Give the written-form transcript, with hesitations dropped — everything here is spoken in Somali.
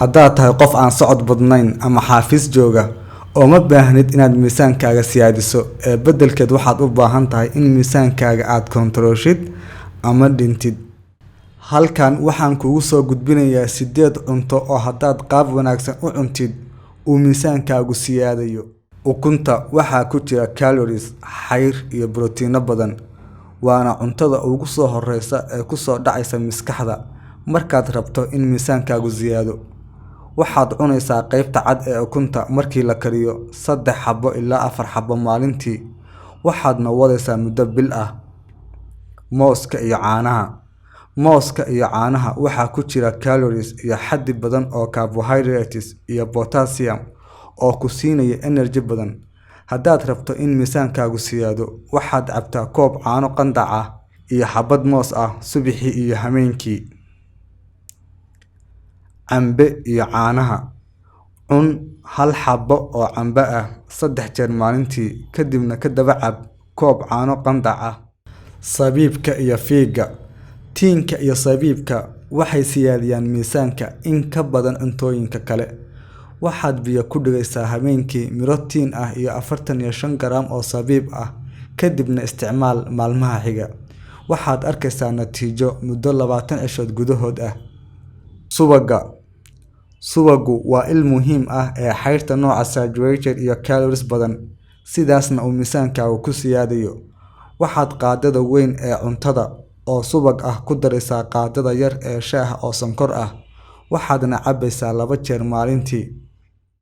Haddaad tahay qof aan socod badnayn ama xafiis jooga, uma baahnid inaad miisaankaaga siyaadiso, beddelkeeda waxaad u baahan tahay in miisaankaaga aad kontoroshid ama dhintid. Halkan waxaan kugu soo gudbinayaa 8 cunto oo haddaad qaab wanaagsan u cuntid uu miisaankaagu siyaadayo. Ukunta waxaa ku jira calories, xayir iyo borotiinno badan, waana cuntada ugu soo horreysa ee ku soo dhacaysa maskaxda markaad rabto in miisaankaagu ziyaado. Waxaad cunaysaa qaybta cad ee ukunta markii la kariyo 3 xabo ilaa 4 xabo maalintii, waxaadna wadaysaa muddo bil ah. Mooska iyo caanaha. Mooska iyo caanaha waxaa ku jira calories iyo xaddi badan oo carbohydrates iyo potassium oo ku siinaya energy badan. Haddaad rabto in miisaankaagu siyaado, waxaad cabtaa koob caano qandac ah iyo xabad moos ah subaxii iyo habeenkii. Cambe iyo caanaha. Cun 1 xabo oo cambe ah 3 jeer maalintii, kadibna ka daba cab koob caano qandac ah. Sabiibka iyo fiiga. Tiinka iyo sabiibka waxay siyaadiyaan miisaanka in ka badan cuntooyinka kale. Waxaad biyo ku dhigaysaa habeenkii miro tiin ah iyo 45 garaam oo sabiib ah, kadibna isticmaal maalmaha xiga. Waxaad arkaysaa natiijo muddo 20 cisho gudahood ah. Subagga. Subaggu waa il muhiim ah ee xayrta nooca saturated iyo calories badan, sidaasna uu miisaankaagu ku siyaadayo. Waxaad qaadada weyn ee cuntada oo subag ah ku daraysaa qaadada yar ee shaaha oo sonkor ah, waxaadna cabaysaa 2 jeer maalintii.